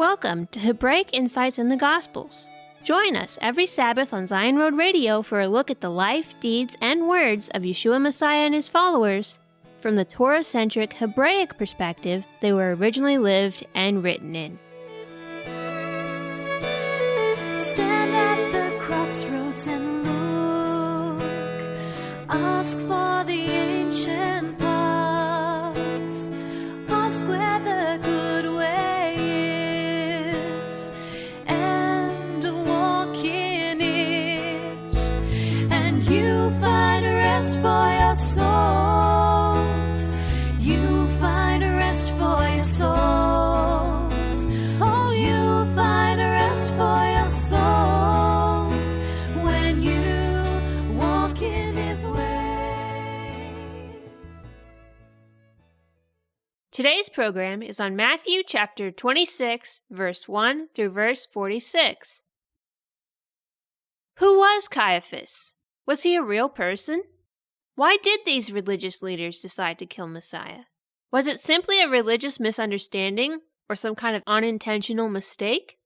Welcome to Hebraic Insights in the Gospels. Join us every Sabbath on Zion Road Radio for a look at the life, deeds, and words of Yeshua Messiah and his followers from the Torah-centric Hebraic perspective they were originally lived and written in. Stand at the crossroads and look. Ask for the ancient paths. Ask where the good way is, and walk in it, and you find rest for your souls. You find rest for your souls. Oh, you find rest for your souls when you walk in his ways. Today's program is on Matthew chapter 26, verse 1 through verse 46. Who was Caiaphas? Was he a real person? Why did these religious leaders decide to kill Messiah? Was it simply a religious misunderstanding or some kind of unintentional mistake?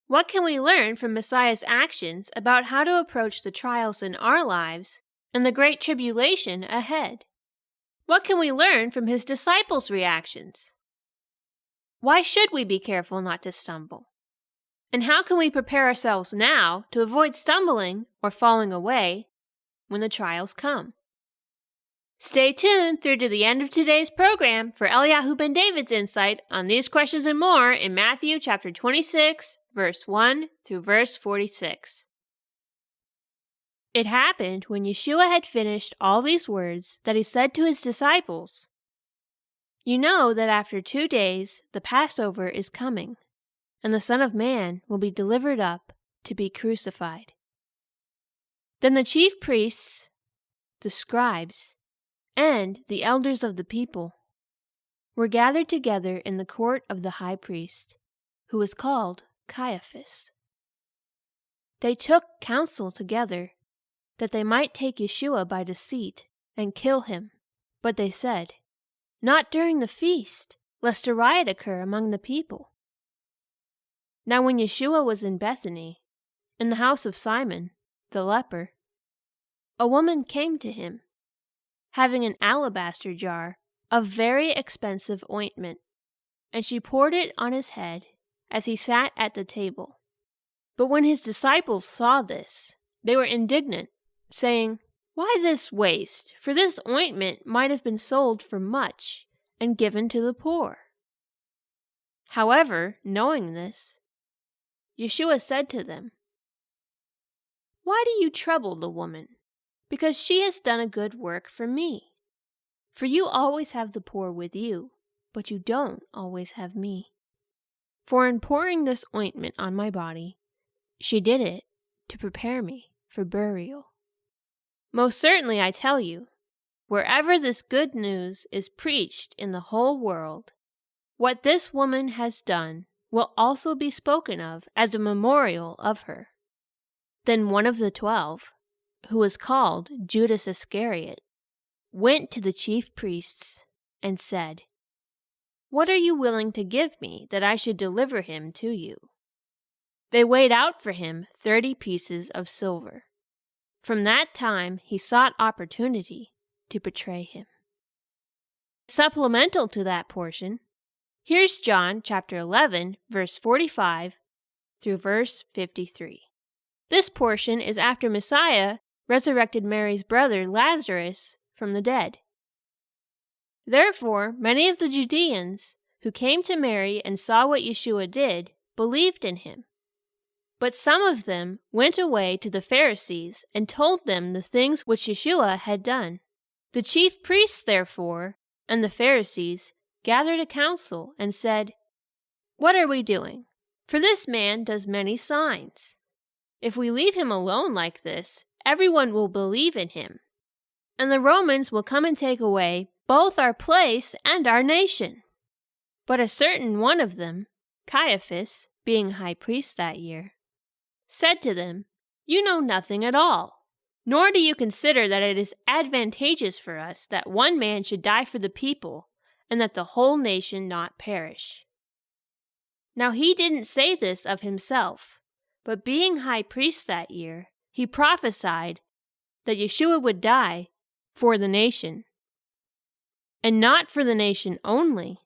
What can we learn from Messiah's actions about how to approach the trials in our lives and the great tribulation ahead? What can we learn from his disciples' reactions? Why should we be careful not to stumble? And how can we prepare ourselves now to avoid stumbling or falling away when the trials come? Stay tuned through to the end of today's program for Eliyahu ben David's insight on these questions and more in Matthew chapter 26, verse 1 through verse 46. It happened when Yeshua had finished all these words that he said to his disciples, "You know that after 2 days the Passover is coming, and the Son of Man will be delivered up to be crucified." Then the chief priests, the scribes, and the elders of the people were gathered together in the court of the high priest, who was called Caiaphas. They took counsel together that they might take Yeshua by deceit and kill him. But they said, "Not during the feast, lest a riot occur among the people." Now when Yeshua was in Bethany, in the house of Simon, the leper, a woman came to him, having an alabaster jar of very expensive ointment, and she poured it on his head as he sat at the table. But when his disciples saw this, they were indignant, saying, "Why this waste? For this ointment might have been sold for much and given to the poor." However, knowing this, Yeshua said to them, "Why do you trouble the woman? Because she has done a good work for me. For you always have the poor with you, but you don't always have me. For in pouring this ointment on my body, she did it to prepare me for burial. Most certainly I tell you, wherever this good news is preached in the whole world, what this woman has done will also be spoken of as a memorial of her." Then one of the 12, who was called Judas Iscariot, went to the chief priests and said, "What are you willing to give me that I should deliver him to you?" They weighed out for him 30 pieces of silver. From that time he sought opportunity to betray him. Supplemental to that portion, here's John chapter 11, verse 45 through verse 53. This portion is after Messiah resurrected Mary's brother Lazarus from the dead. Therefore, many of the Judeans who came to Mary and saw what Yeshua did believed in him. But some of them went away to the Pharisees and told them the things which Yeshua had done. The chief priests, therefore, and the Pharisees gathered a council and said, "What are we doing? For this man does many signs. If we leave him alone like this, everyone will believe in him, and the Romans will come and take away both our place and our nation." But a certain one of them, Caiaphas, being high priest that year, said to them, "You know nothing at all, nor do you consider that it is advantageous for us that one man should die for the people, and that the whole nation not perish. Now he didn't say this of himself, but being high priest that year, he prophesied that YESHUA would die for the nation. And not for the nation only,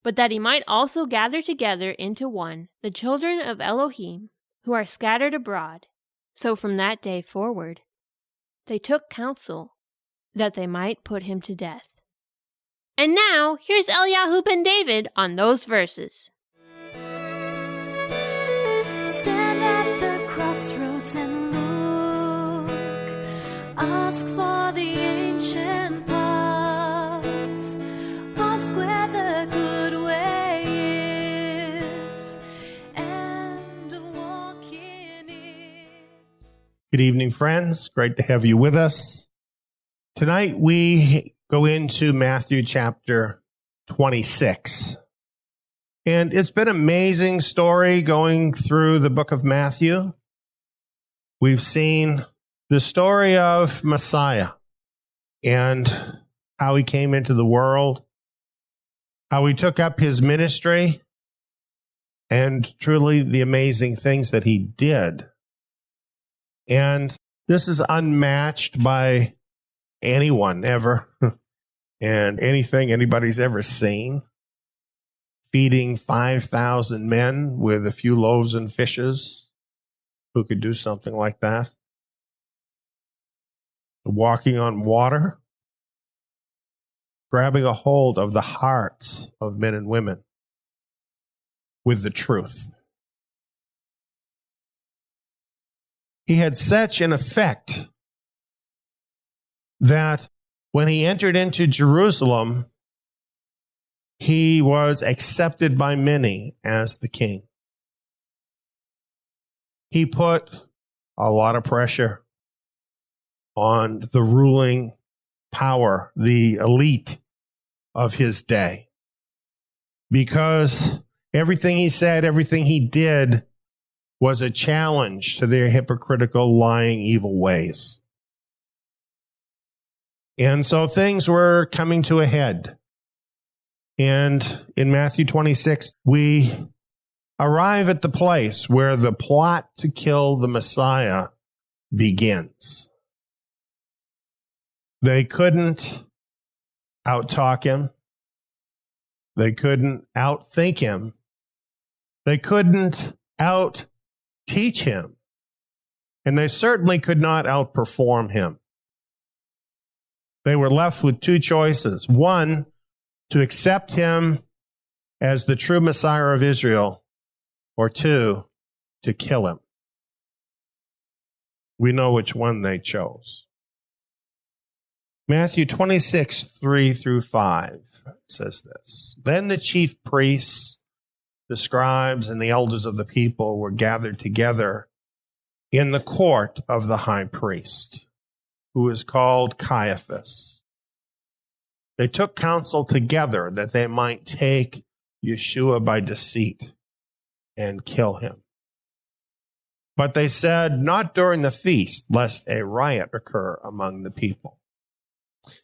but that he might also gather together into one the children of Elohim who are scattered abroad. So from that day forward, they took counsel that they might put him to death. And now, here's Eliyahu ben David on those verses. Stand at the crossroads and look. Ask for the ancient paths. Ask where the good way is, and walk in it. Good evening, friends. Great to have you with us. Tonight we go into Matthew chapter 26. And it's been an amazing story going through the book of Matthew. We've seen the story of Messiah and how he came into the world, how he took up his ministry, and truly the amazing things that he did. And this is unmatched by anyone ever and anything anybody's ever seen. Feeding 5,000 men with a few loaves and fishes. Who could do something like that? Walking on water. Grabbing a hold of the hearts of men and women with the truth. He had such an effect that when he entered into Jerusalem, he was accepted by many as the king. He put a lot of pressure on the ruling power, the elite of his day, because everything he said, everything he did was a challenge to their hypocritical, lying, evil ways. And so things were coming to a head. And in Matthew 26, we arrive at the place where the plot to kill the Messiah begins. They couldn't out-talk him. They couldn't out-think him. They couldn't out-teach him. And they certainly could not outperform him. They were left with two choices. One, to accept him as the true Messiah of Israel, or two, to kill him. We know which one they chose. Matthew 26, 3 through 5 says this. Then the chief priests, the scribes, and the elders of the people were gathered together in the court of the high priest, who is called Caiaphas. They took counsel together that they might take YESHUA by deceit and kill him. But they said, not during the feast, lest a riot occur among the people.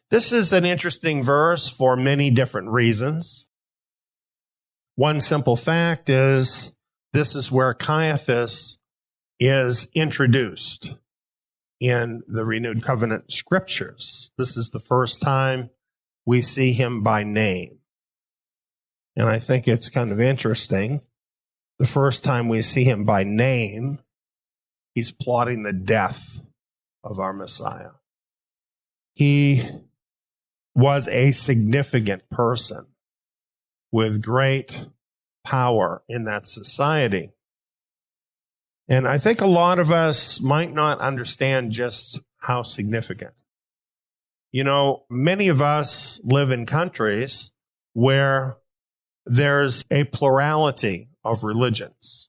This is an interesting verse for many different reasons. One simple fact is, this is where Caiaphas is introduced in the renewed covenant scriptures. This is the first time we see him by name. And I think it's kind of interesting. The first time we see him by name, he's plotting the death of our Messiah. He was a significant person with great power in that society. And I think a lot of us might not understand just how significant. You know, many of us live in countries where there's a plurality of religions.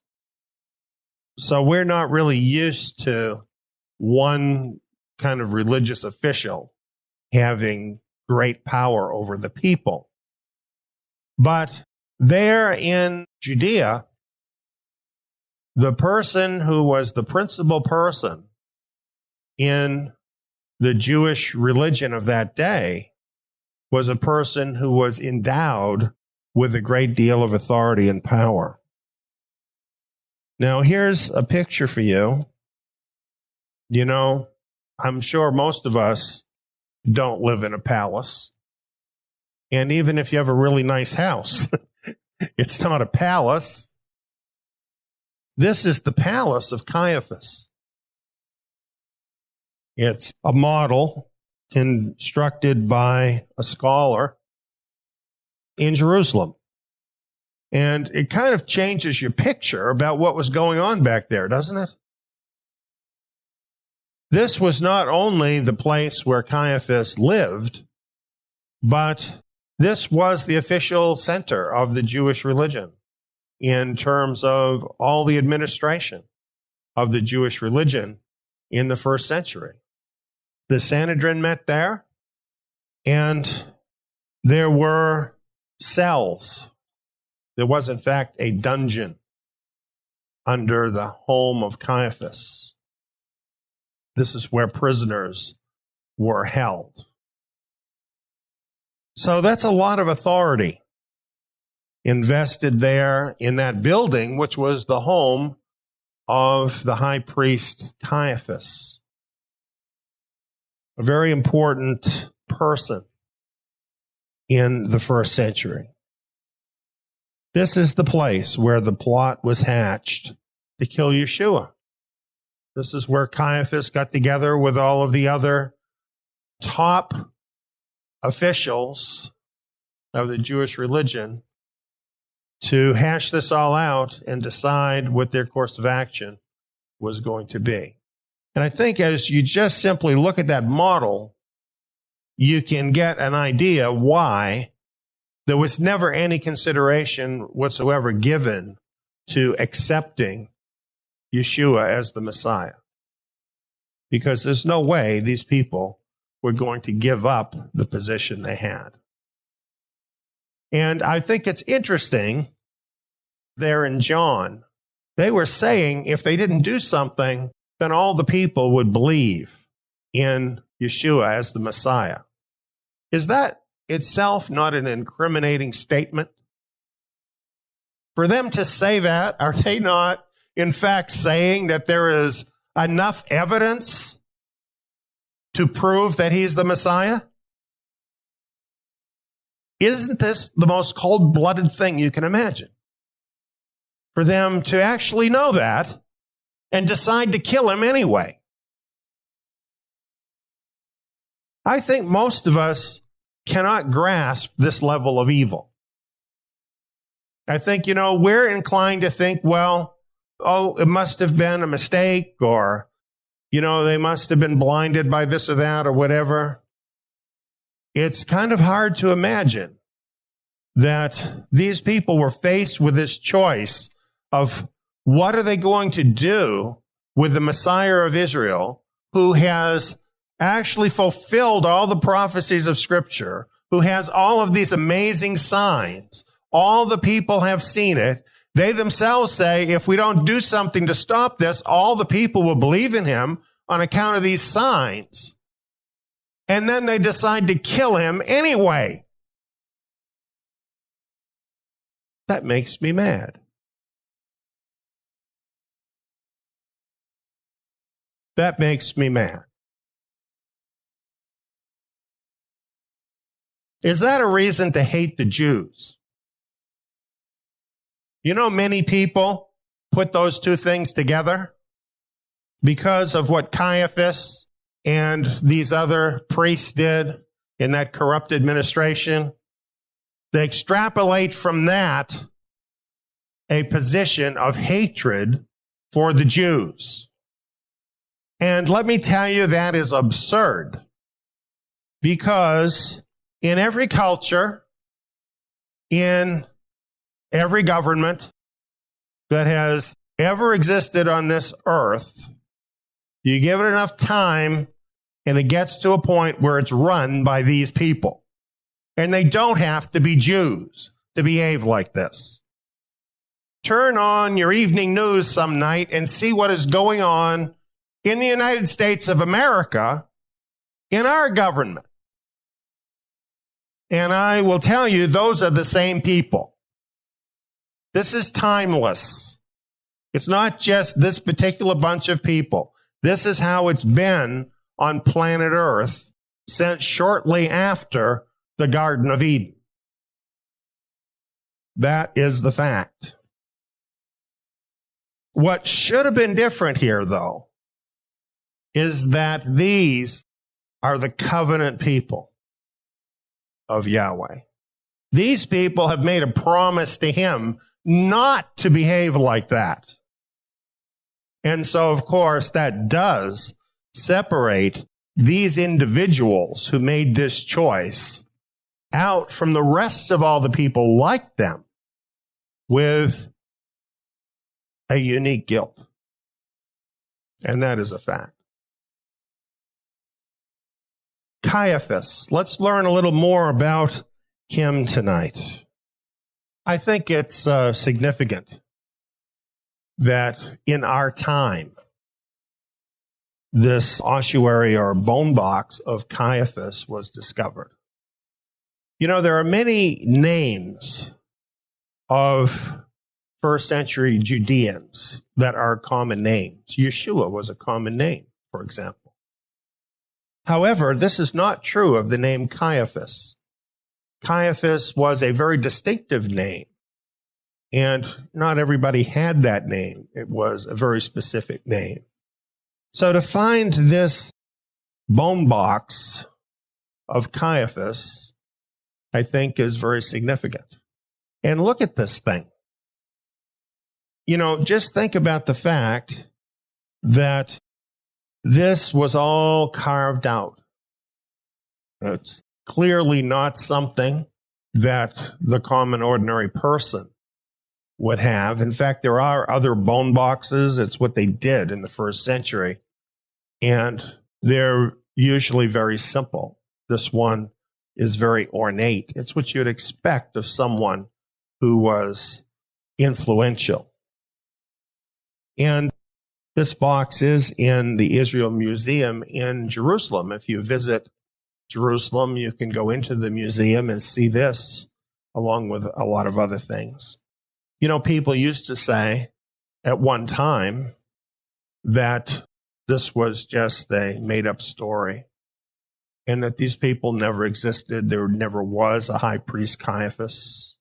So we're not really used to one kind of religious official having great power over the people. But there in Judea, the person who was the principal person in the Jewish religion of that day was a person who was endowed with a great deal of authority and power. Now, here's a picture for you. You know, I'm sure most of us don't live in a palace. And even if you have a really nice house, it's not a palace. This is the palace of Caiaphas. It's a model constructed by a scholar in Jerusalem. And it kind of changes your picture about what was going on back there, doesn't it? This was not only the place where Caiaphas lived, but this was the official center of the Jewish religion in terms of all the administration of the Jewish religion in the first century. The Sanhedrin met there, and there were cells. There was, in fact, a dungeon under the home of Caiaphas. This is where prisoners were held. So that's a lot of authority invested there in that building, which was the home of the high priest Caiaphas. A very important person in the first century. This is the place where the plot was hatched to kill YESHUA. This is where Caiaphas got together with all of the other top officials of the Jewish religion to hash this all out and decide what their course of action was going to be. And I think as you just simply look at that model, you can get an idea why there was never any consideration whatsoever given to accepting YESHUA as the Messiah. Because there's no way these people were going to give up the position they had. And I think it's interesting there in John, they were saying if they didn't do something, then all the people would believe in YESHUA as the Messiah. Is that itself not an incriminating statement? For them to say that, are they not, in fact, saying that there is enough evidence to prove that he's the Messiah? Isn't this the most cold-blooded thing you can imagine? For them to actually know that and decide to kill him anyway. I think most of us cannot grasp this level of evil. I think, we're inclined to think, well, it must have been a mistake, or, they must have been blinded by this or that or whatever. It's kind of hard to imagine that these people were faced with this choice of what are they going to do with the Messiah of Israel, who has actually fulfilled all the prophecies of Scripture, who has all of these amazing signs. All the people have seen it. They themselves say, if we don't do something to stop this, all the people will believe in him on account of these signs. And then they decide to kill him anyway. That makes me mad. That makes me mad. Is that a reason to hate the Jews? Many people put those two things together because of what Caiaphas and these other priests did in that corrupt administration. They extrapolate from that a position of hatred for the Jews. And let me tell you, that is absurd. Because in every culture, in every government that has ever existed on this earth, you give it enough time and it gets to a point where it's run by these people. And they don't have to be Jews to behave like this. Turn on your evening news some night and see what is going on in the United States of America, in our government. And I will tell you, those are the same people. This is timeless. It's not just this particular bunch of people. This is how it's been on planet Earth since shortly after the Garden of Eden. That is the fact. What should have been different here, though, is that these are the covenant people of Yahweh. These people have made a promise to him not to behave like that. And so, of course, that does separate these individuals who made this choice out from the rest of all the people like them with a unique guilt. And that is a fact. Caiaphas. Let's learn a little more about him tonight. I think it's significant that in our time, this ossuary or bone box of Caiaphas was discovered. You know, there are many names of first century Judeans that are common names. YESHUA was a common name, for example. However, this is not true of the name Caiaphas. Caiaphas was a very distinctive name, and not everybody had that name. It was a very specific name. So to find this bone box of Caiaphas, I think is very significant. And look at this thing. You know, just think about the fact that this was all carved out. It's clearly not something that the common ordinary person would have. In fact, there are other bone boxes. It's what they did in the first century. And they're usually very simple. This one is very ornate. It's what you'd expect of someone who was influential. And this box is in the Israel Museum in Jerusalem. If you visit Jerusalem, you can go into the museum and see this, along with a lot of other things. You know, people used to say at one time that this was just a made-up story and that these people never existed. There never was a high priest Caiaphas.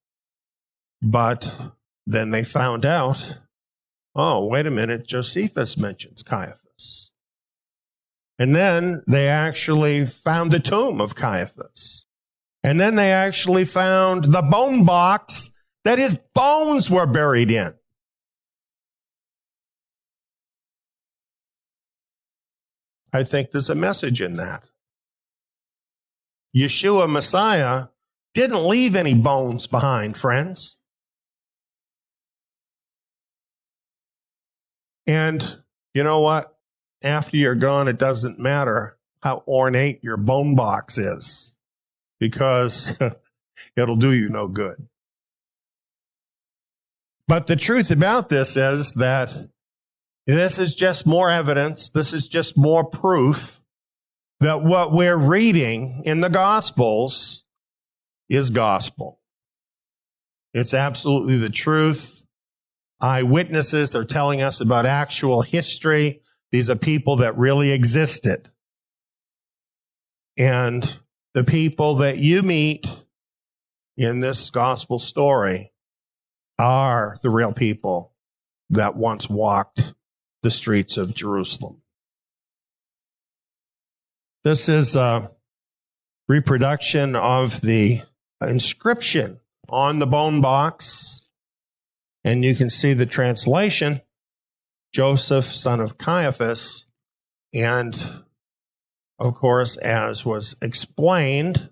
But then they found out, oh, wait a minute, Josephus mentions Caiaphas. And then they actually found the tomb of Caiaphas. And then they actually found the bone box that his bones were buried in. I think there's a message in that. YESHUA, Messiah, didn't leave any bones behind, friends. And you know what? After you're gone, it doesn't matter how ornate your bone box is, because it'll do you no good. But the truth about this is that this is just more evidence, this is just more proof that what we're reading in the Gospels is gospel. It's absolutely the truth. Eyewitnesses, they're telling us about actual history. These are people that really existed. And the people that you meet in this gospel story are the real people that once walked the streets of Jerusalem. This is a reproduction of the inscription on the bone box, and you can see the translation, Joseph, son of Caiaphas, and of course, as was explained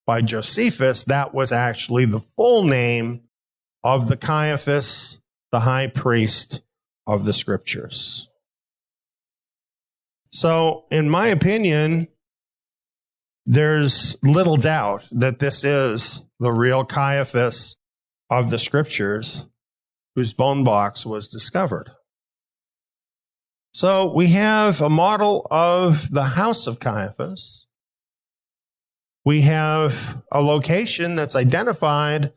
by Josephus, that was actually the full name of the Caiaphas, the high priest of the scriptures. So, in my opinion, there's little doubt that this is the real Caiaphas of the scriptures whose bone box was discovered. So we have a model of the house of Caiaphas. We have a location that's identified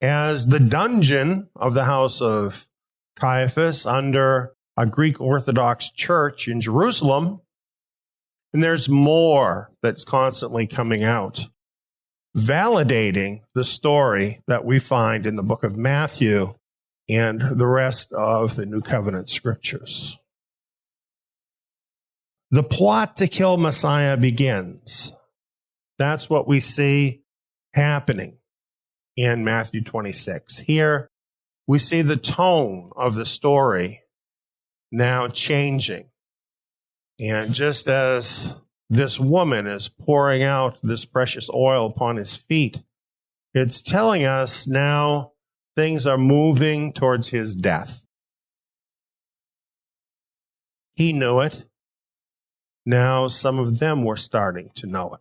as the dungeon of the house of Caiaphas under a Greek Orthodox church in Jerusalem. And there's more that's constantly coming out, validating the story that we find in the book of Matthew and the rest of the New Covenant scriptures. The plot to kill Messiah begins. That's what we see happening in Matthew 26. Here, we see the tone of the story now changing. And just as this woman is pouring out this precious oil upon his feet, it's telling us now things are moving towards his death. He knew it. Now some of them were starting to know it.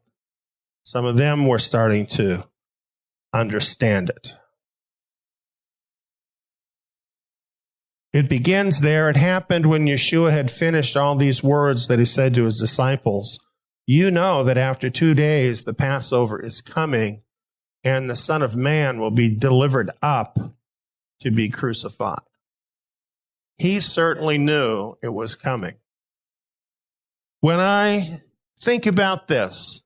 Some of them were starting to understand it. It begins there. It happened when YESHUA had finished all these words that he said to his disciples. You know that after 2 days the Passover is coming, and the Son of Man will be delivered up to be crucified. He certainly knew it was coming. When I think about this,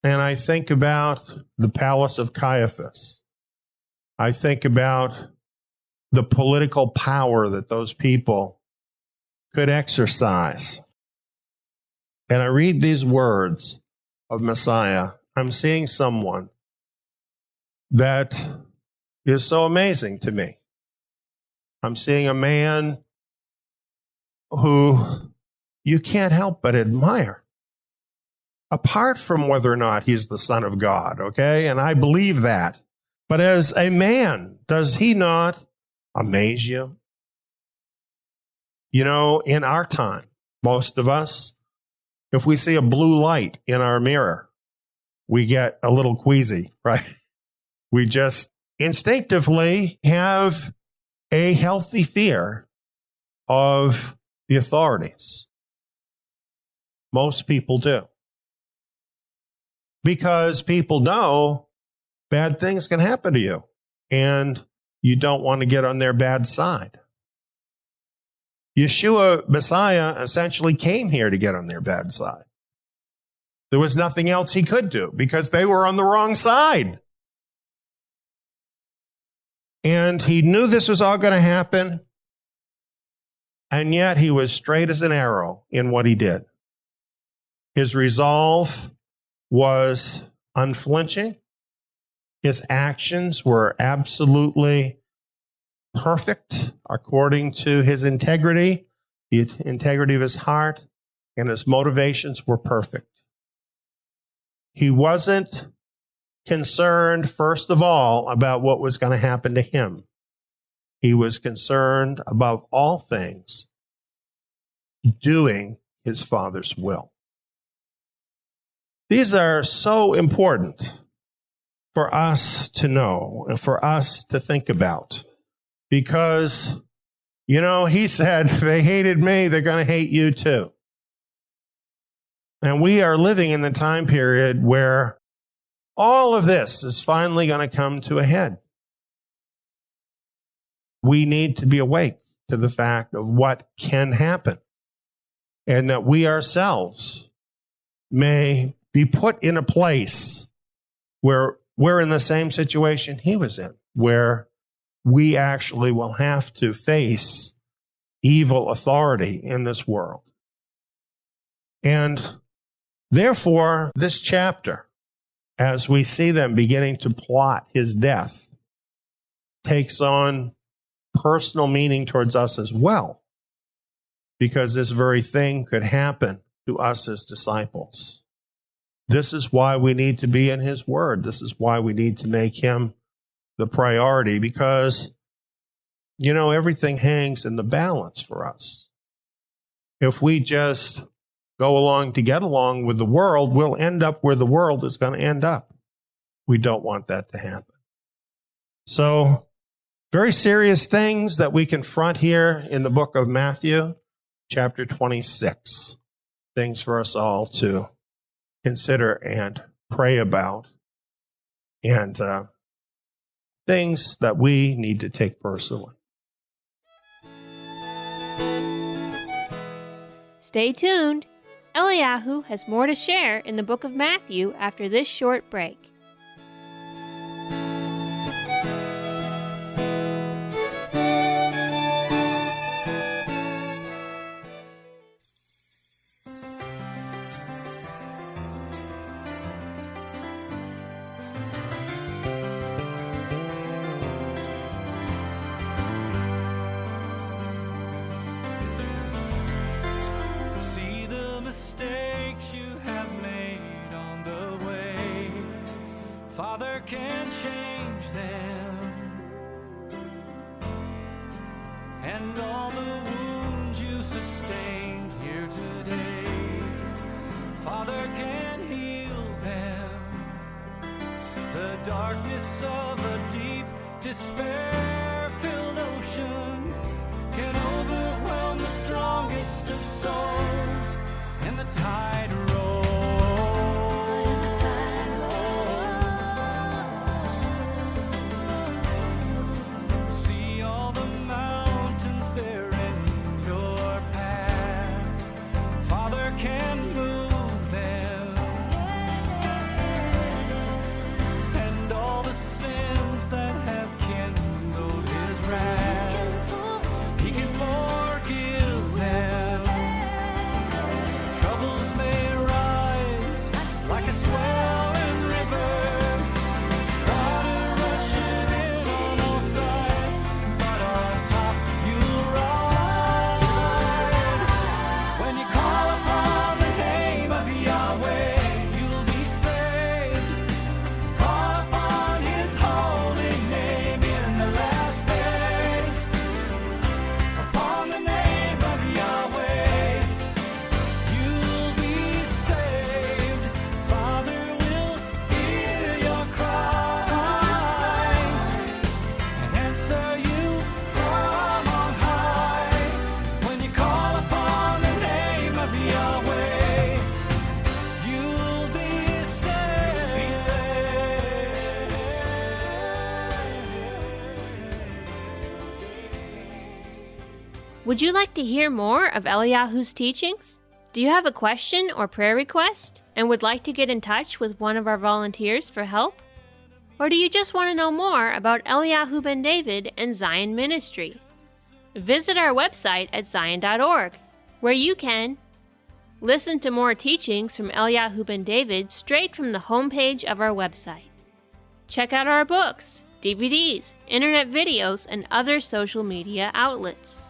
and I think about the palace of Caiaphas, I think about the political power that those people could exercise. And I read these words of Messiah, I'm seeing someone that is so amazing to me. I'm seeing a man who you can't help but admire, apart from whether or not he's the Son of God, okay? And I believe that. But as a man, does he not amaze you? You know, in our time, most of us, if we see a blue light in our mirror, we get a little queasy, right? We just instinctively have a healthy fear of the authorities. Most people do. Because people know bad things can happen to you, and you don't want to get on their bad side. YESHUA, Messiah, essentially came here to get on their bad side. There was nothing else he could do because they were on the wrong side. And he knew this was all going to happen, and yet he was straight as an arrow in what he did. His resolve was unflinching. His actions were absolutely perfect according to his integrity, the integrity of his heart, and his motivations were perfect. He wasn't concerned, first of all, about what was going to happen to him. He was concerned, above all things, doing his Father's will. These are so important for us to know and for us to think about. Because, you know, he said, they hated me, they're going to hate you too. And we are living in the time period where all of this is finally going to come to a head. We need to be awake to the fact of what can happen, and that we ourselves may be put in a place where we're in the same situation he was in, where we actually will have to face evil authority in this world. And therefore, this chapter, as we see them beginning to plot his death, takes on personal meaning towards us as well, because this very thing could happen to us as disciples. This is why we need to be in his word. This is why we need to make him the priority, because, you know, everything hangs in the balance for us. If we just go along to get along with the world, we'll end up where the world is going to end up. We don't want that to happen. So, very serious things that we confront here in the book of Matthew, chapter 26. Things for us all to consider and pray about, and things that we need to take personally. Stay tuned. Eliyahu has more to share in the book of Matthew after this short break. Father can change them, and all the wounds you sustained here today, Father can heal them. The darkness of a deep despair-filled ocean can overwhelm the strongest of souls, and the tide rolls. Can move them, and all the sins that have kindled his wrath, he can forgive them. Troubles may rise like a swelling river, water rushing in on all sides, but on top you'll ride. When you call upon Would you like to hear more of Eliyahu's teachings? Do you have a question or prayer request and would like to get in touch with one of our volunteers for help? Or do you just want to know more about Eliyahu ben David and Tsiyon Ministry? Visit our website at tsiyon.org, where you can listen to more teachings from Eliyahu ben David straight from the homepage of our website. Check out our books, DVDs, internet videos, and other social media outlets.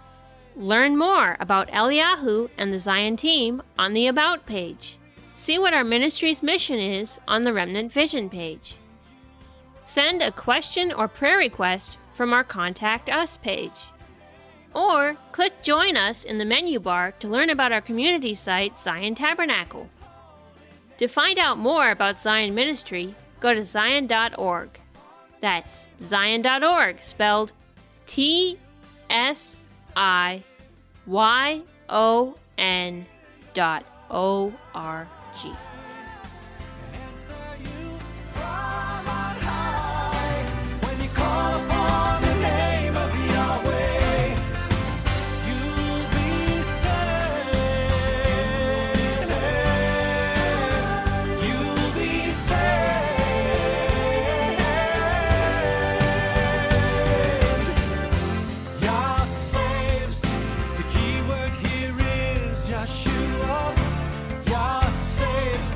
Learn more about Eliyahu and the Tsiyon team on the About page. See what our ministry's mission is on the Remnant Vision page. Send a question or prayer request from our Contact Us page. Or click Join Us in the menu bar to learn about our community site, Tsiyon Tabernacle. To find out more about Tsiyon Ministry, go to tsiyon.org. That's tsiyon.org, spelled TSIYON.org. YESHUA, Yah saves.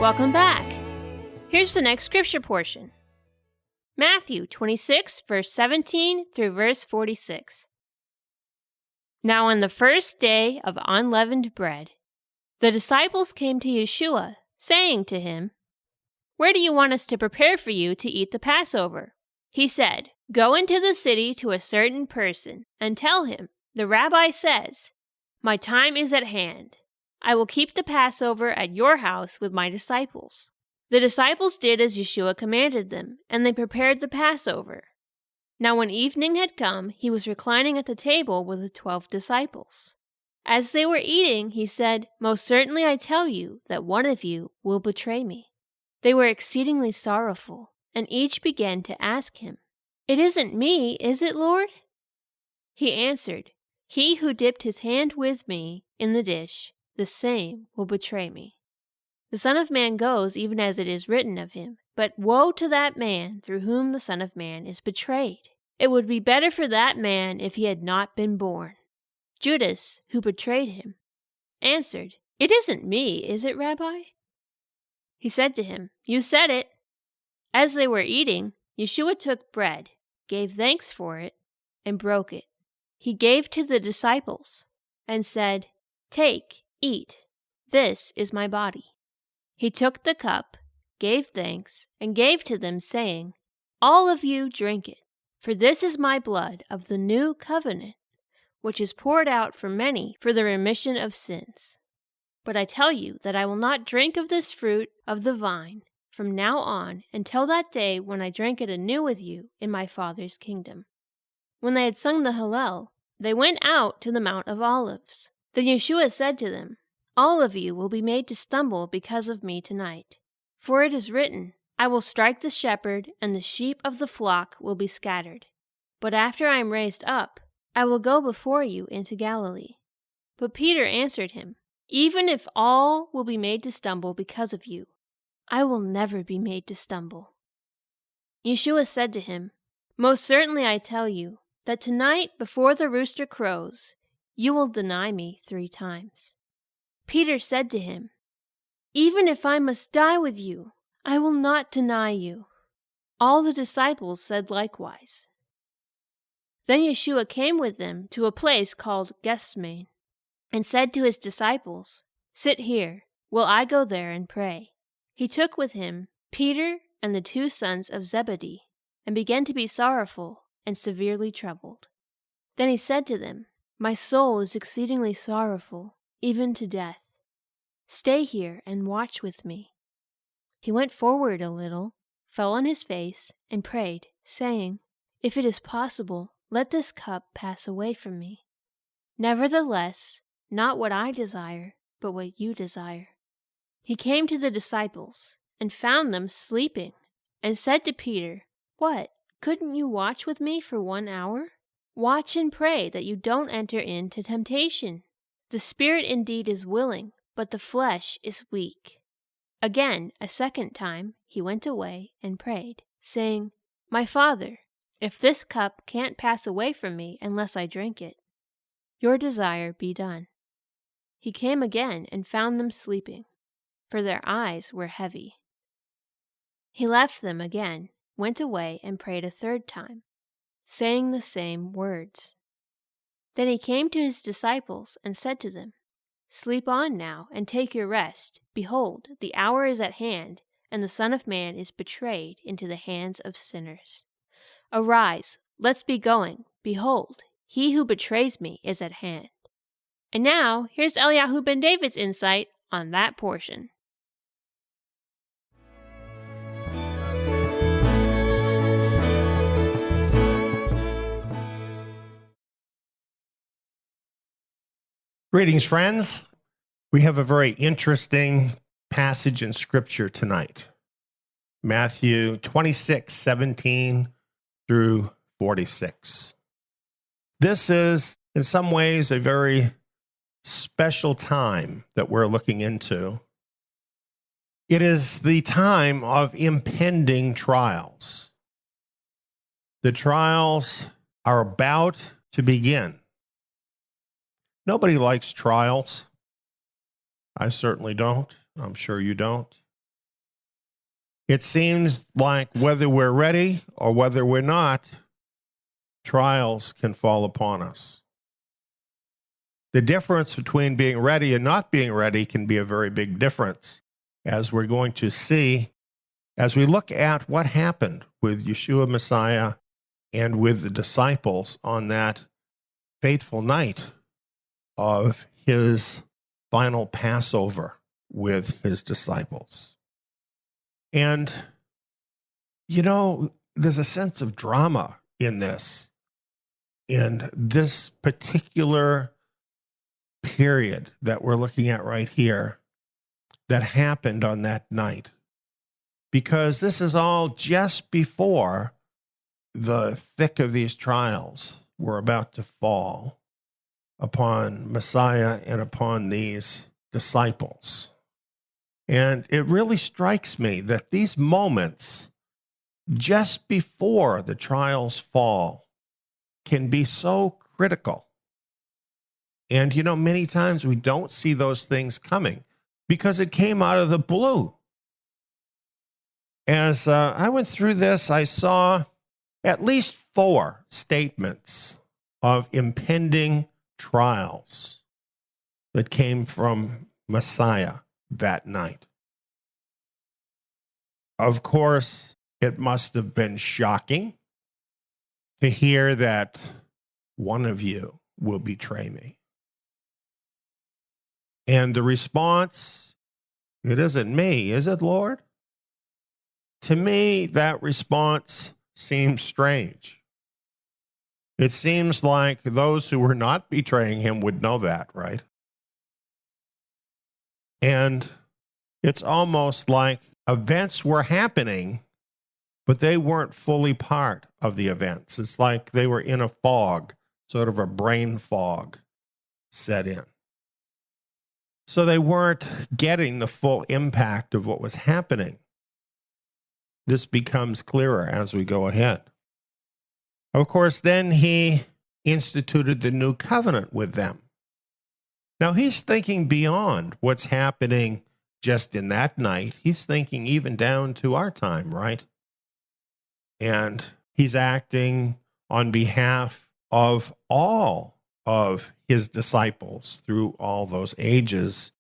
Welcome back. Here's the next scripture portion. Matthew 26, verse 17 through verse 46. Now on the first day of unleavened bread, the disciples came to YESHUA, saying to him, "Where do you want us to prepare for you to eat the Passover?" He said, "Go into the city to a certain person and tell him, 'The rabbi says, my time is at hand. I will keep the Passover at your house with my disciples.'" The disciples did as YESHUA commanded them, and they prepared the Passover. Now when evening had come, he was reclining at the table with the 12 disciples. As they were eating, he said, "Most certainly I tell you that one of you will betray me." They were exceedingly sorrowful, and each began to ask him, "It isn't me, is it, Lord?" He answered, "He who dipped his hand with me in the dish, the same will betray me. The Son of Man goes even as it is written of him, but woe to that man through whom the Son of Man is betrayed. It would be better for that man if he had not been born." Judas, who betrayed him, answered, "It isn't me, is it, Rabbi?" He said to him, "You said it." As they were eating, YESHUA took bread, gave thanks for it, and broke it. He gave to the disciples and said, "Take, eat. This is my body." He took the cup, gave thanks, and gave to them, saying, "All of you drink it, for this is my blood of the new covenant, which is poured out for many for the remission of sins. But I tell you that I will not drink of this fruit of the vine from now on until that day when I drink it anew with you in my Father's kingdom." When they had sung the Hallel, they went out to the Mount of Olives. Then YESHUA said to them, "All of you will be made to stumble because of me tonight. For it is written, I will strike the shepherd, and the sheep of the flock will be scattered. But after I am raised up, I will go before you into Galilee." But Peter answered him, "Even if all will be made to stumble because of you, I will never be made to stumble." YESHUA said to him, "Most certainly I tell you, that tonight before the rooster crows, you will deny me 3 times. Peter said to him, "Even if I must die with you, I will not deny you." All the disciples said likewise. Then YESHUA came with them to a place called Gethsemane, and said to his disciples, "Sit here, while I go there and pray." He took with him Peter and the 2 sons of Zebedee, and began to be sorrowful and severely troubled. Then he said to them, "My soul is exceedingly sorrowful, even to death. Stay here and watch with me." He went forward a little, fell on his face, and prayed, saying, "If it is possible, let this cup pass away from me. Nevertheless, not what I desire, but what you desire." He came to the disciples, and found them sleeping, and said to Peter, "What, couldn't you watch with me for 1 hour? Watch and pray that you don't enter into temptation. The spirit indeed is willing, but the flesh is weak." Again, a second time, he went away and prayed, saying, "My Father, if this cup can't pass away from me unless I drink it, your desire be done." He came again and found them sleeping, for their eyes were heavy. He left them again, went away and prayed a 3rd time, saying the same words. Then he came to his disciples and said to them, "Sleep on now and take your rest. Behold, the hour is at hand, and the Son of Man is betrayed into the hands of sinners. Arise, let's be going. Behold, he who betrays me is at hand." And now, here's Eliyahu ben David's insight on that portion. Greetings, friends. We have a very interesting passage in Scripture tonight. Matthew 26, 17 through 46. This is, in some ways, a very special time that we're looking into. It is the time of impending trials. The trials are about to begin. Nobody likes trials. I certainly don't. I'm sure you don't. It seems like whether we're ready or whether we're not, trials can fall upon us. The difference between being ready and not being ready can be a very big difference, as we're going to see as we look at what happened with Yeshua Messiah and with the disciples on that fateful night of his final Passover with his disciples. And, you know, there's a sense of drama in this particular period that we're looking at right here that happened on that night. Because this is all just before the thick of these trials were about to fall upon Messiah and upon these disciples. And it really strikes me that these moments just before the trials fall can be so critical. And, you know, many times we don't see those things coming because it came out of the blue. As I went through this, I saw at least 4 statements of impending trials that came from Messiah that night. Of course, it must have been shocking to hear that one of you will betray me. And the response, it isn't me, is it, Lord? To me, that response seems strange. It seems like those who were not betraying him would know that, right? And it's almost like events were happening, but they weren't fully part of the events. It's like they were in a fog, sort of a brain fog set in. So they weren't getting the full impact of what was happening. This becomes clearer as we go ahead. Of course, then he instituted the new covenant with them. Now, he's thinking beyond what's happening just in that night. He's thinking even down to our time, right? And he's acting on behalf of all of his disciples through all those ages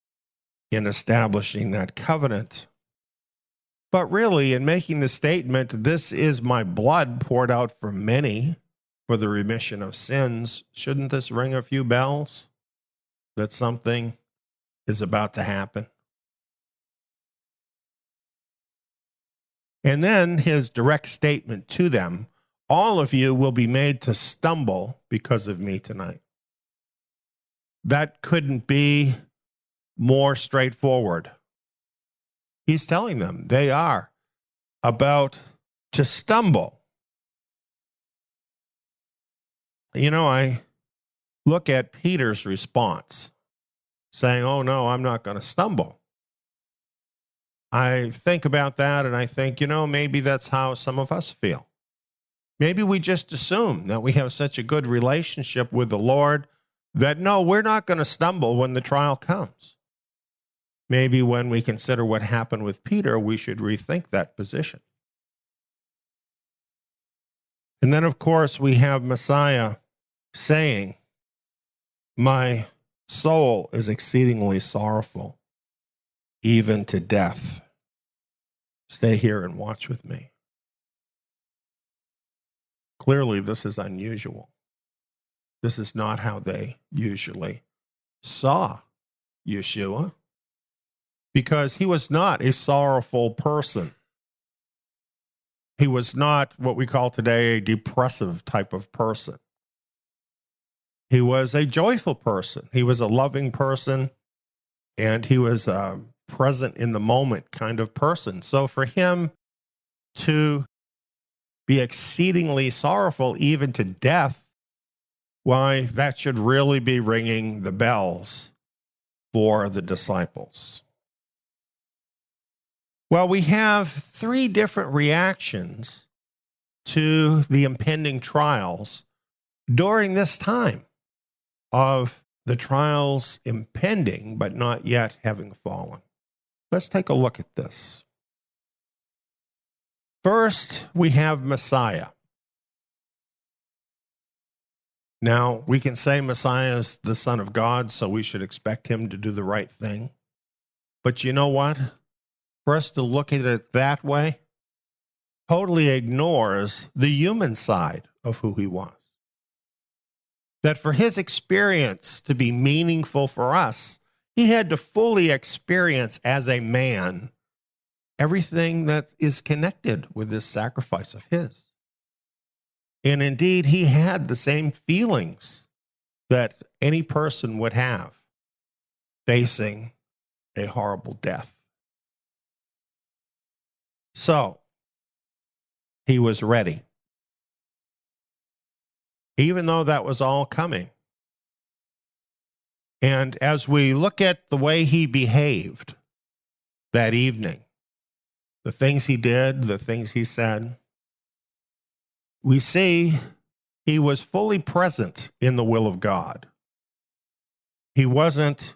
in establishing that covenant. But really, in making the statement, this is my blood poured out for many for the remission of sins, shouldn't this ring a few bells that something is about to happen? And then his direct statement to them, all of you will be made to stumble because of me tonight. That couldn't be more straightforward. He's telling them they are about to stumble. You know, I look at Peter's response, saying, oh no, I'm not going to stumble. I think about that and I think, you know, maybe that's how some of us feel. Maybe we just assume that we have such a good relationship with the Lord that no, we're not going to stumble when the trial comes. Maybe when we consider what happened with Peter, we should rethink that position. And then, of course, we have Messiah saying, my soul is exceedingly sorrowful, even to death. Stay here and watch with me. Clearly, this is unusual. This is not how they usually saw Yeshua, because he was not a sorrowful person. He was not what we call today a depressive type of person. He was a joyful person. He was a loving person, and he was a present in the moment kind of person. So for him to be exceedingly sorrowful, even to death, why, that should really be ringing the bells for the disciples. Well, we have 3 different reactions to the impending trials during this time of the trials impending, but not yet having fallen. Let's take a look at this. First, we have Messiah. Now, we can say Messiah is the Son of God, so we should expect him to do the right thing. But you know what? For us to look at it that way totally ignores the human side of who he was. That for his experience to be meaningful for us, he had to fully experience as a man everything that is connected with this sacrifice of his. And indeed, he had the same feelings that any person would have facing a horrible death. So, he was ready. Even though that was all coming. And as we look at the way he behaved that evening, the things he did, the things he said, we see he was fully present in the will of God. He wasn't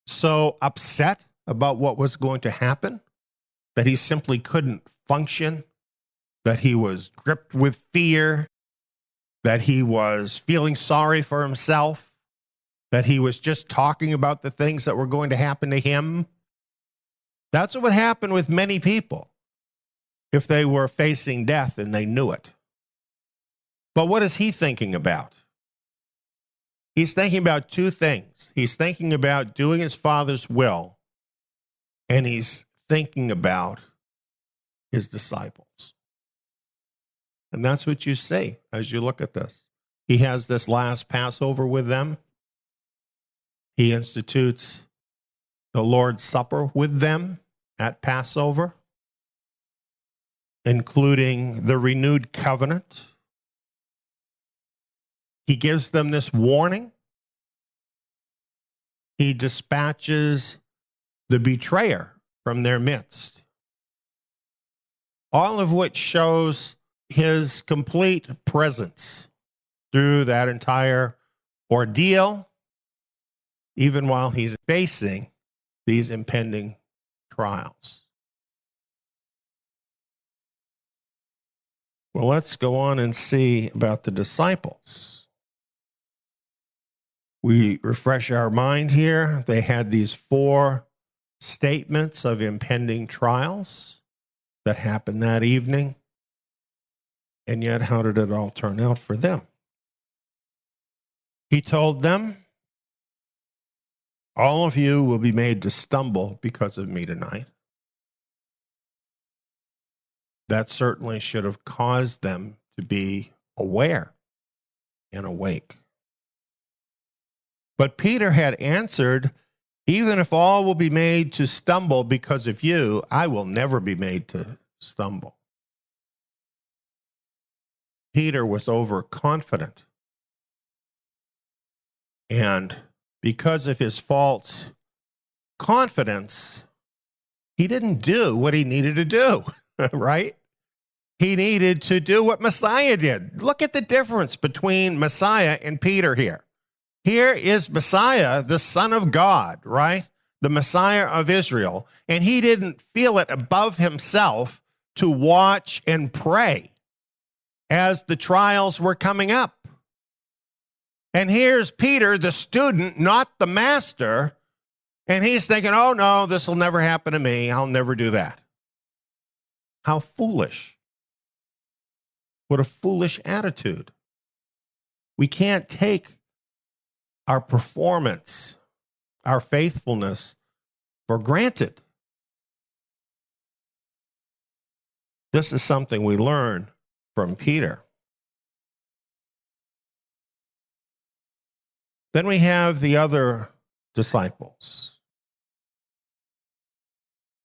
so upset about what was going to happen that he simply couldn't function, that he was gripped with fear, that he was feeling sorry for himself, that he was just talking about the things that were going to happen to him. That's what would happen with many people if they were facing death and they knew it. But what is he thinking about? He's thinking about two things. He's thinking about doing his Father's will, and he's thinking about his disciples. And that's what you see as you look at this. He has this last Passover with them. He institutes the Lord's Supper with them at Passover, including the renewed covenant. He gives them this warning. He dispatches the betrayer from their midst. All of which shows his complete presence through that entire ordeal, even while he's facing these impending trials. Well, let's go on and see about the disciples. We refresh our mind here. They had these 4 statements of impending trials that happened that evening. And yet, how did it all turn out for them? He told them, all of you will be made to stumble because of me tonight. That certainly should have caused them to be aware and awake. But Peter had answered, even if all will be made to stumble because of you, I will never be made to stumble. Peter was overconfident. And because of his false confidence, he didn't do what he needed to do, right? He needed to do what Messiah did. Look at the difference between Messiah and Peter here. Here is Messiah, the Son of God, right? The Messiah of Israel. And he didn't feel it above himself to watch and pray as the trials were coming up. And here's Peter, the student, not the master, and he's thinking, oh no, this will never happen to me. I'll never do that. How foolish. What a foolish attitude. We can't take our performance, our faithfulness for granted. This is something we learn from Peter. Then we have the other disciples.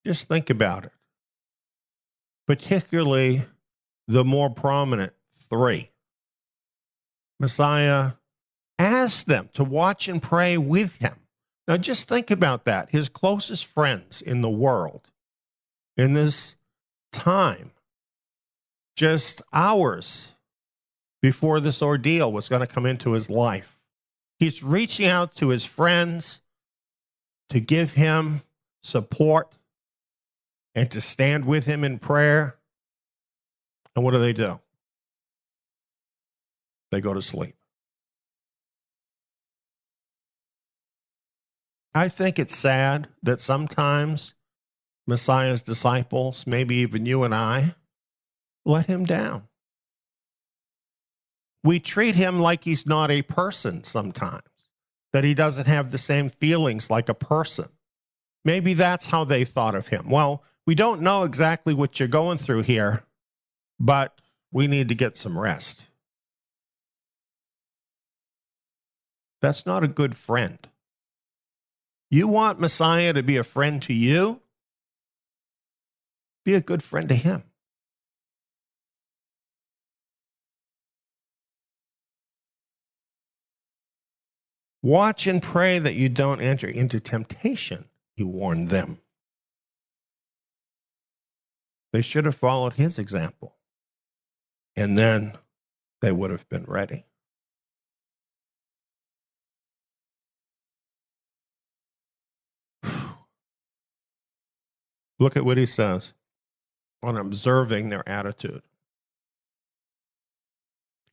Just think about it. Particularly the more prominent 3. Messiah asked them to watch and pray with him. Now just think about that. His closest friends in the world in this time, just hours before this ordeal was going to come into his life. He's reaching out to his friends to give him support and to stand with him in prayer. And what do? They go to sleep. I think it's sad that sometimes Messiah's disciples, maybe even you and I, let him down. We treat him like he's not a person sometimes, that he doesn't have the same feelings like a person. Maybe that's how they thought of him. Well, we don't know exactly what you're going through here, but we need to get some rest. That's not a good friend. You want Messiah to be a friend to you? Be a good friend to him. Watch and pray that you don't enter into temptation, he warned them. They should have followed his example, and then they would have been ready. Look at what he says on observing their attitude.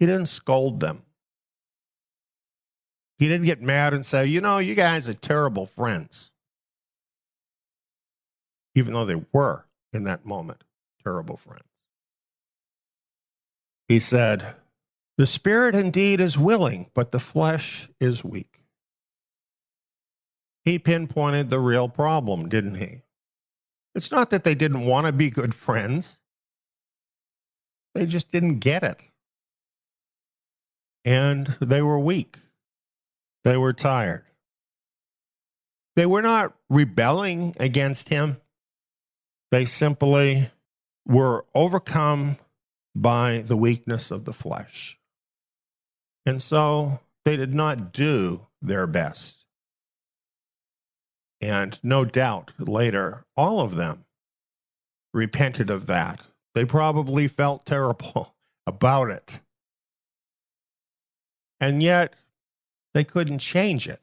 He didn't scold them. He didn't get mad and say, you know, you guys are terrible friends. Even though they were, in that moment, terrible friends. He said, the spirit indeed is willing, but the flesh is weak. He pinpointed the real problem, didn't he? It's not that they didn't want to be good friends. They just didn't get it. And they were weak. They were tired. They were not rebelling against him. They simply were overcome by the weakness of the flesh. And so they did not do their best. And no doubt later, all of them repented of that. They probably felt terrible about it. And yet, they couldn't change it.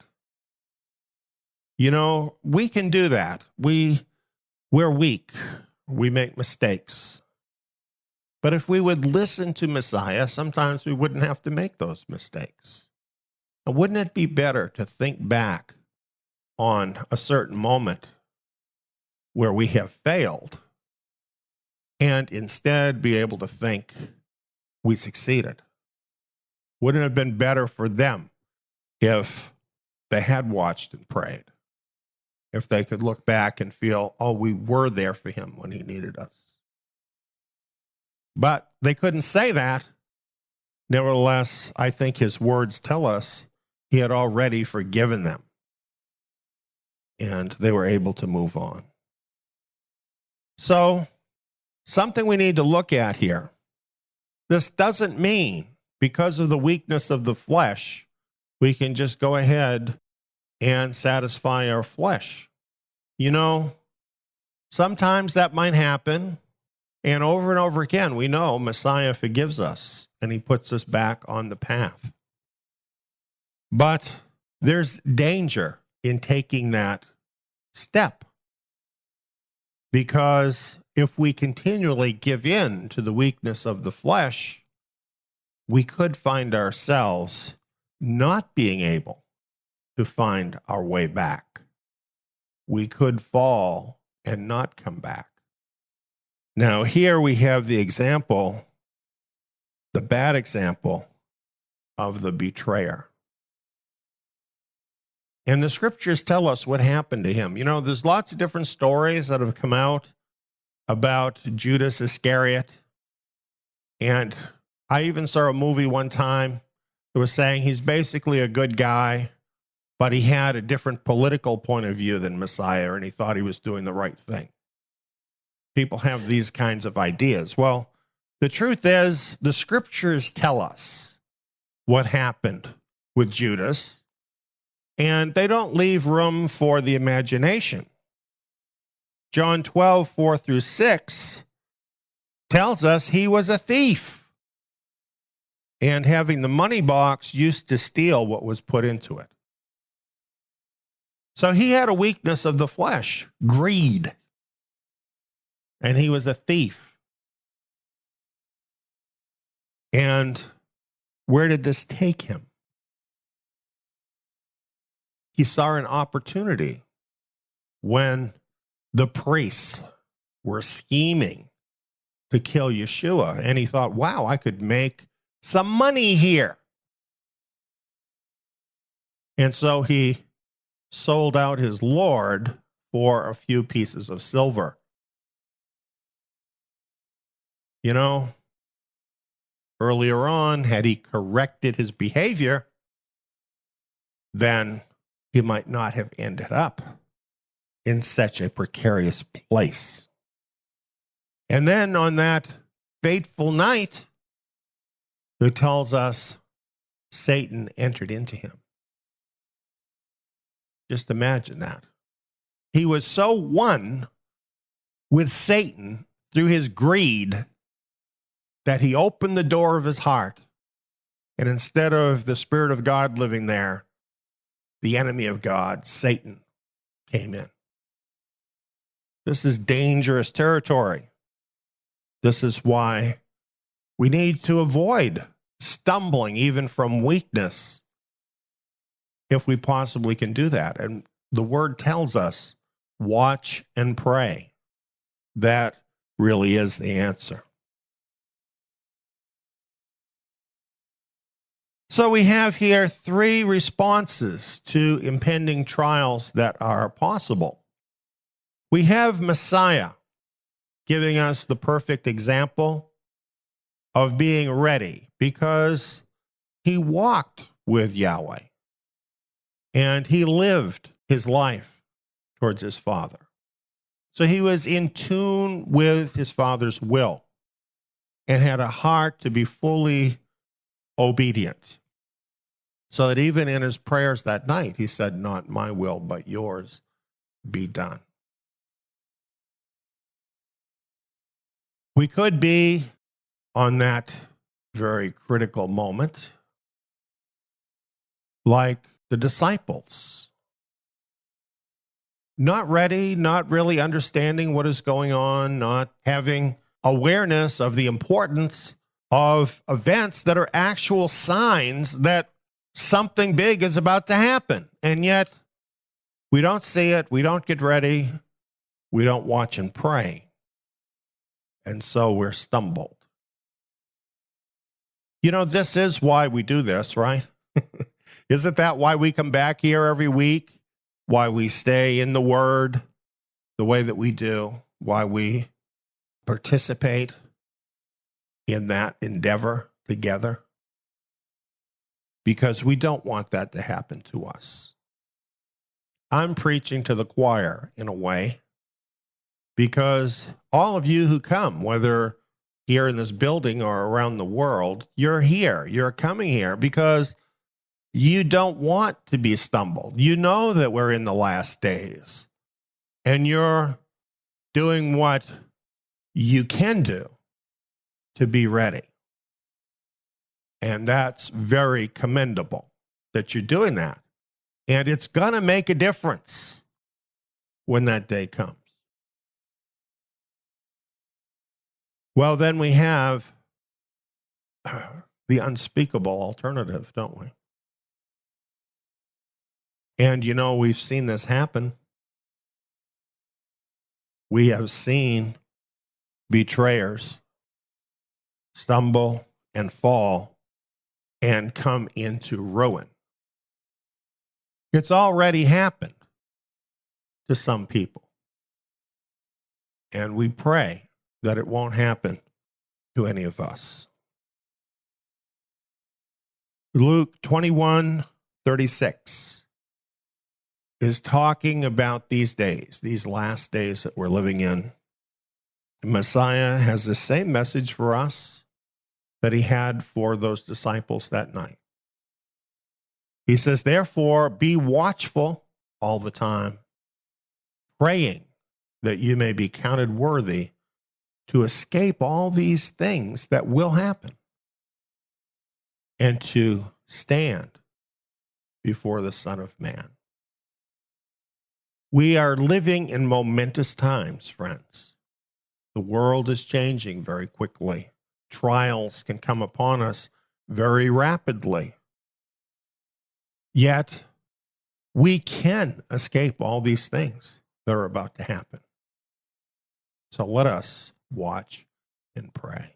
You know, we can do that. We're weak. We make mistakes. But if we would listen to Messiah, sometimes we wouldn't have to make those mistakes. And wouldn't it be better to think back on a certain moment where we have failed and instead be able to think we succeeded? Wouldn't it have been better for them if they had watched and prayed? If they could look back and feel, oh, we were there for him when he needed us. But they couldn't say that. Nevertheless, I think his words tell us he had already forgiven them. And they were able to move on. So, something we need to look at here. This doesn't mean, because of the weakness of the flesh, we can just go ahead and satisfy our flesh. You know, sometimes that might happen, and over again, we know Messiah forgives us, and he puts us back on the path. But there's danger in taking that step, because if we continually give in to the weakness of the flesh, we could find ourselves not being able to find our way back. We could fall and not come back. Now, here we have the example, the bad example of the betrayer. And the scriptures tell us what happened to him. You know, there's lots of different stories that have come out about Judas Iscariot. And I even saw a movie one time that was saying he's basically a good guy, but he had a different political point of view than Messiah, and he thought he was doing the right thing. People have these kinds of ideas. Well, the truth is, the scriptures tell us what happened with Judas, and they don't leave room for the imagination. John 12, 4-6 tells us he was a thief, and having the money box used to steal what was put into it. So he had a weakness of the flesh, greed, and he was a thief. And where did this take him? He saw an opportunity when the priests were scheming to kill YESHUA. And he thought, wow, I could make some money here. And so he sold out his Lord for a few pieces of silver. You know, earlier on, had he corrected his behavior, then he might not have ended up in such a precarious place. And then on that fateful night, it tells us Satan entered into him. Just imagine that. He was so one with Satan through his greed that he opened the door of his heart, and instead of the Spirit of God living there, the enemy of God, Satan, came in. This is dangerous territory. This is why we need to avoid stumbling even from weakness if we possibly can do that. And the word tells us, watch and pray. That really is the answer. So we have here 3 responses to impending trials that are possible. We have Messiah giving us the perfect example of being ready because he walked with Yahweh and he lived his life towards his Father. So he was in tune with his Father's will and had a heart to be fully obedient. So that even in his prayers that night, he said, not my will, but yours be done. We could be on that very critical moment like the disciples. Not ready, not really understanding what is going on, not having awareness of the importance of events that are actual signs that something big is about to happen. And yet, we don't see it, we don't get ready, we don't watch and pray. And so we're stumbled. You know, this is why we do this, right? Isn't that why we come back here every week? Why we stay in the Word the way that we do? Why we participate in that endeavor together? Because we don't want that to happen to us. I'm preaching to the choir in a way, because all of you who come, whether here in this building or around the world, you're here. You're coming here because you don't want to be stumbled. You know that we're in the last days, and you're doing what you can do to be ready. And that's very commendable that you're doing that. And it's going to make a difference when that day comes. Well, then we have the unspeakable alternative, don't we? And, you know, we've seen this happen. We have seen betrayers stumble and fall and come into ruin. It's already happened to some people. And we pray that it won't happen to any of us. Luke 21:36 is talking about these days, these last days that we're living in. Messiah has the same message for us that he had for those disciples that night. He says, therefore, be watchful all the time, praying that you may be counted worthy to escape all these things that will happen and to stand before the Son of Man. We are living in momentous times, friends. The world is changing very quickly. trials can come upon us very rapidly. Yet, we can escape all these things that are about to happen. So let us watch and pray.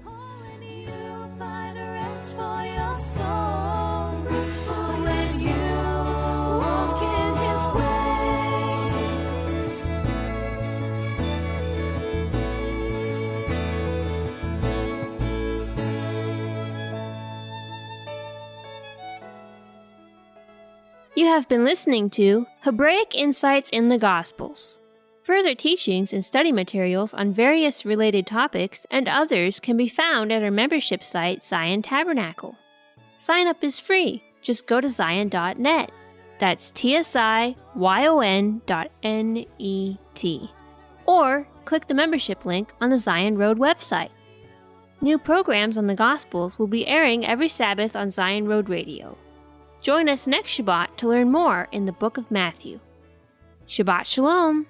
When you find rest for your souls, when you walk in His ways. You have been listening to Hebraic Insights in the Gospels. Further teachings and study materials on various related topics and others can be found at our membership site, Tsiyon Tabernacle. Sign up is free. Just go to tsiyon.net. That's tsiyon.net. Or click the membership link on the Zion Road website. New programs on the Gospels will be airing every Sabbath on Zion Road Radio. Join us next Shabbat to learn more in the book of Matthew. Shabbat Shalom!